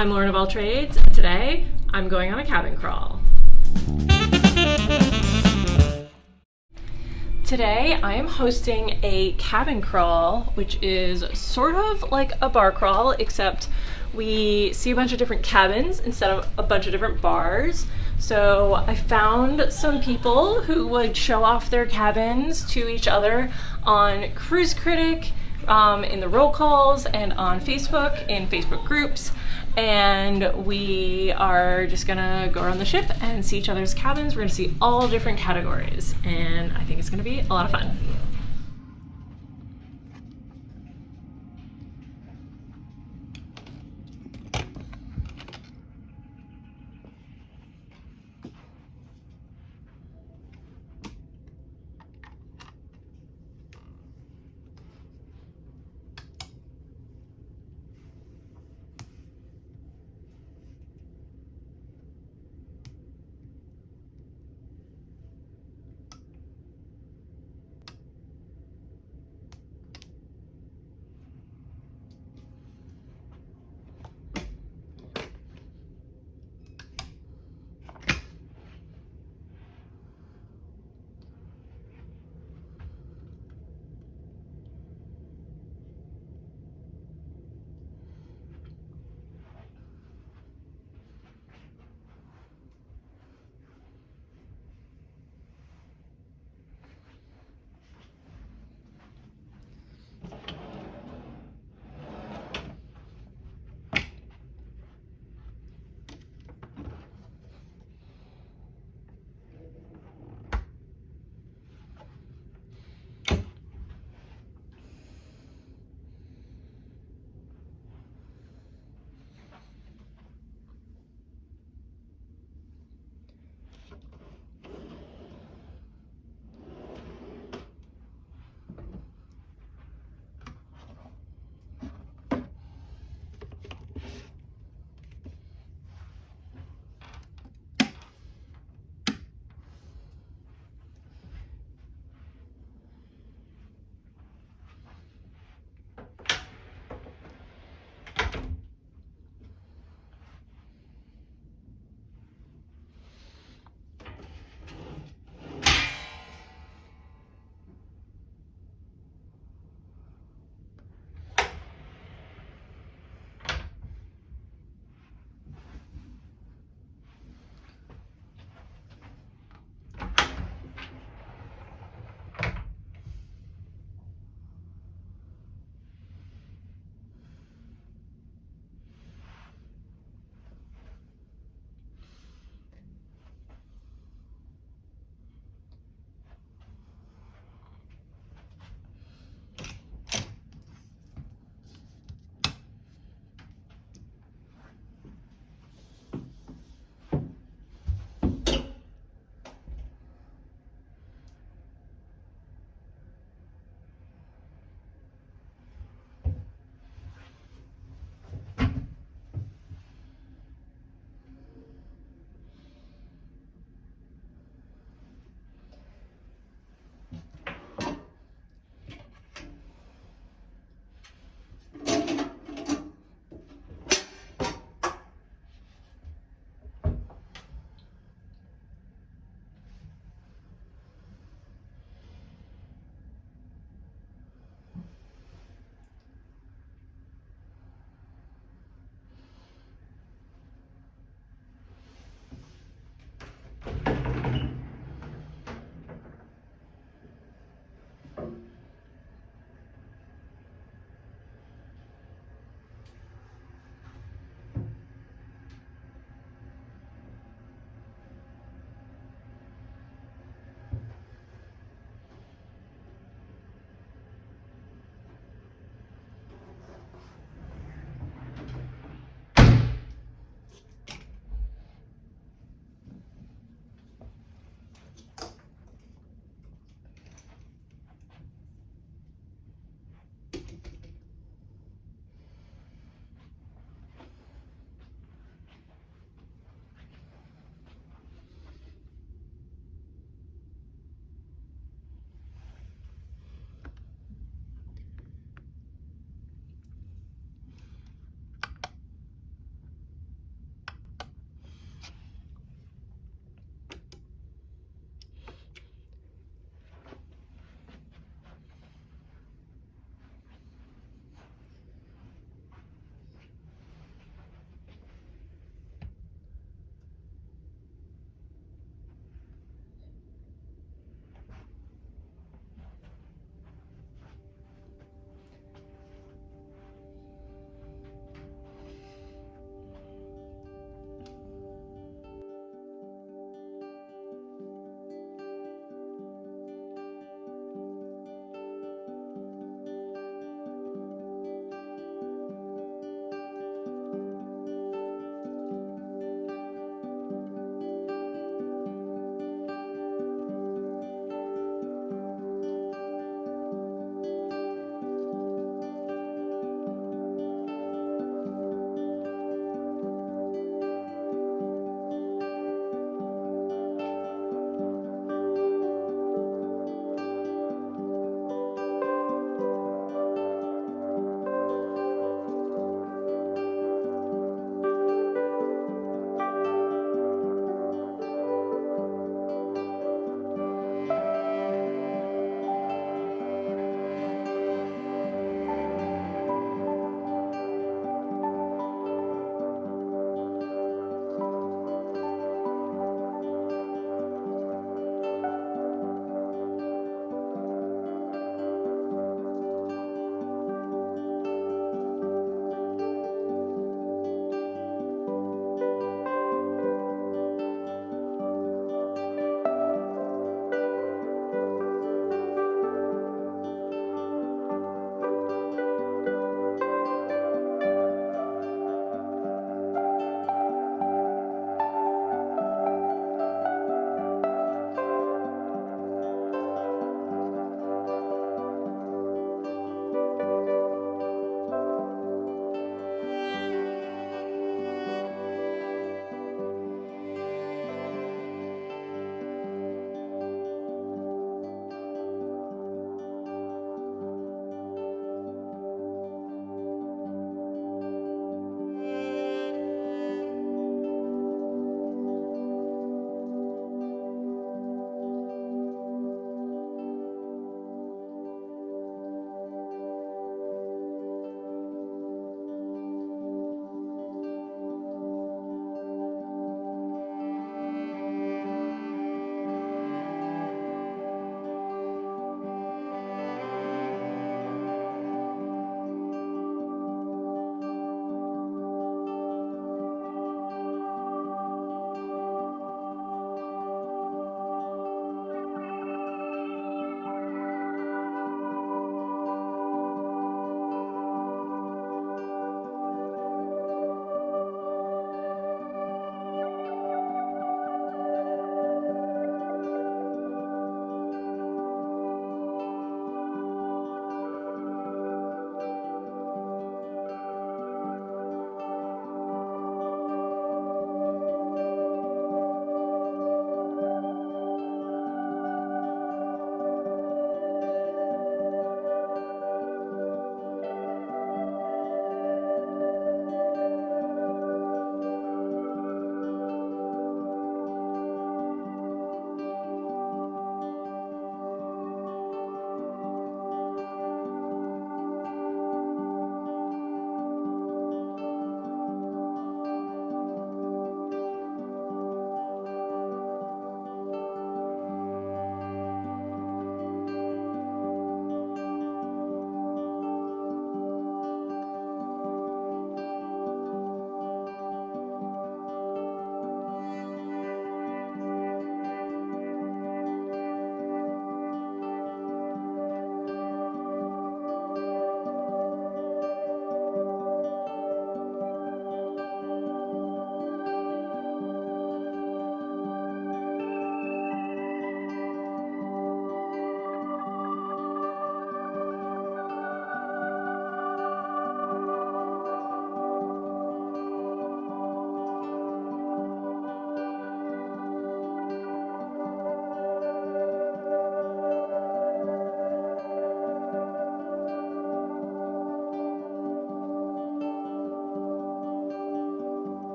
I'm Lauren of All Trades. Today, I'm going on a cabin crawl. Today, I am hosting a cabin crawl, which is sort of like a bar crawl, except we see a bunch of different cabins instead of a bunch of different bars. So I found some people who would show off their cabins to each other on Cruise Critic, in the roll calls, and on Facebook, in Facebook groups. And we are just gonna go around the ship and see each other's cabins. We're gonna see all different categories, and I think it's gonna be a lot of fun.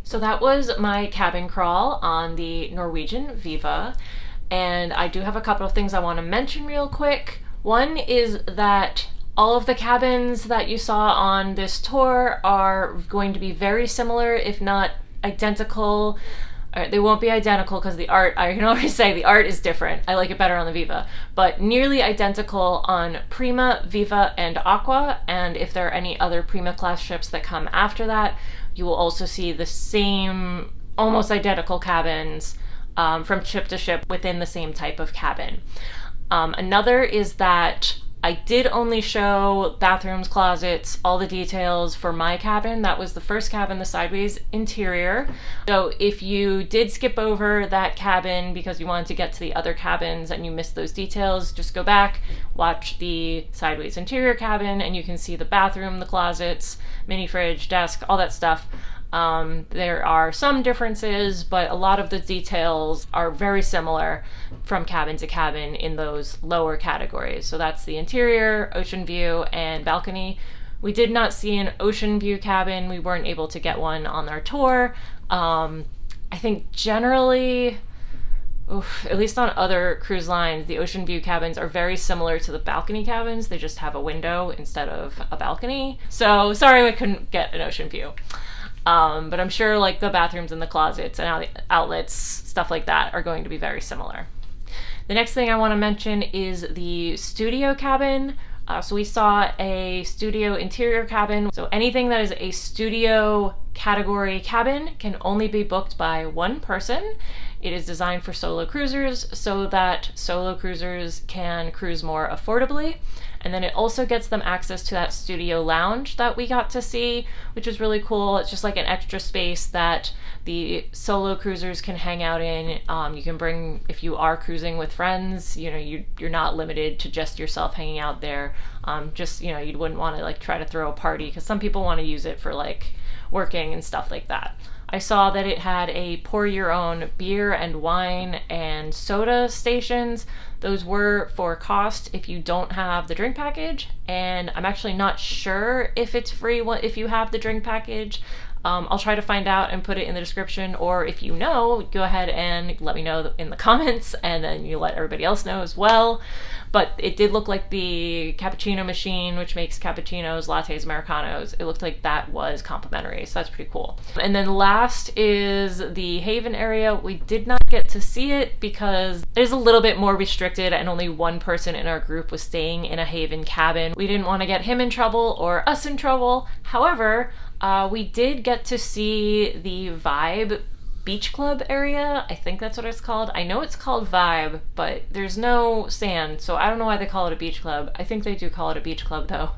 So that was my cabin crawl on the Norwegian Viva. And I do have a couple of things I want to mention real quick. One is that all of the cabins that you saw on this tour are going to be very similar, if not identical. They won't be identical because the art, I can already say the art is different. I like it better on the Viva, but nearly identical on Prima, Viva, and Aqua. And if there are any other Prima class ships that come after that, you will also see the same, almost identical cabins from ship to ship within the same type of cabin. Another is that I did only show bathrooms, closets, all the details for my cabin. That was the first cabin, the sideways interior. So if you did skip over that cabin because you wanted to get to the other cabins and you missed those details, just go back, watch the sideways interior cabin, and you can see the bathroom, the closets, mini fridge, desk, all that stuff. There are some differences, but a lot of the details are very similar from cabin to cabin in those lower categories. So that's the interior, ocean view, and balcony. We did not see an ocean view cabin. We weren't able to get one on our tour. I think generally, at least on other cruise lines, the ocean view cabins are very similar to the balcony cabins. They just have a window instead of a balcony. So sorry we couldn't get an ocean view. But I'm sure like the bathrooms and the closets and outlets, stuff like that, are going to be very similar. The next thing I want to mention is the studio cabin. So we saw a studio interior cabin. So anything that is a studio category cabin can only be booked by one person. It is designed for solo cruisers so that solo cruisers can cruise more affordably. And then it also gets them access to that studio lounge that we got to see, which is really cool. It's just like an extra space that the solo cruisers can hang out in. You can bring, if you are cruising with friends, you're not limited to just yourself hanging out there. You wouldn't want to like try to throw a party because some people want to use it for like working and stuff like that. I saw that it had a pour your own beer and wine and soda stations. Those were for cost if you don't have the drink package, and I'm actually not sure if it's free if you have the drink package. I'll try to find out and put it in the description, or if you know, go ahead and let me know in the comments, and then you let everybody else know as well. But it did look like the cappuccino machine, which makes cappuccinos, lattes, Americanos, it looked like that was complimentary, so that's pretty cool. And then last is the Haven area. We did not get to see it because it is a little bit more restricted and only one person in our group was staying in a Haven cabin. We didn't want to get him in trouble or us in trouble. However, we did get to see the Vibe Beach Club area. I think that's what it's called. I know it's called Vibe, but there's no sand, so I don't know why they call it a beach club. I think they do call it a beach club though.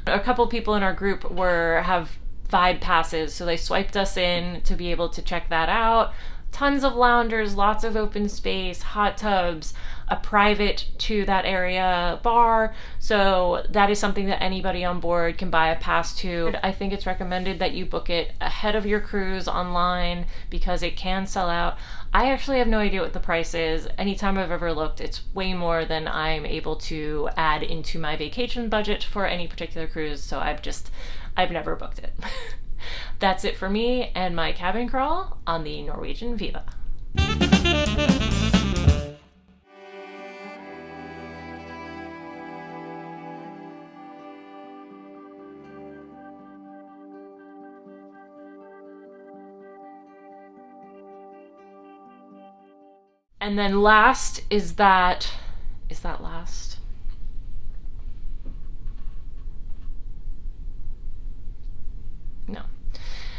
A couple people in our group have Vibe passes, so they swiped us in to be able to check that out. Tons of loungers, lots of open space, hot tubs, a private to that area bar. So that is something that anybody on board can buy a pass to. I think it's recommended that you book it ahead of your cruise online because it can sell out. I actually have no idea what the price is. Anytime I've ever looked, it's way more than I'm able to add into my vacation budget for any particular cruise. So I've never booked it. That's it for me and my cabin crawl on the Norwegian Viva. And then last is that last?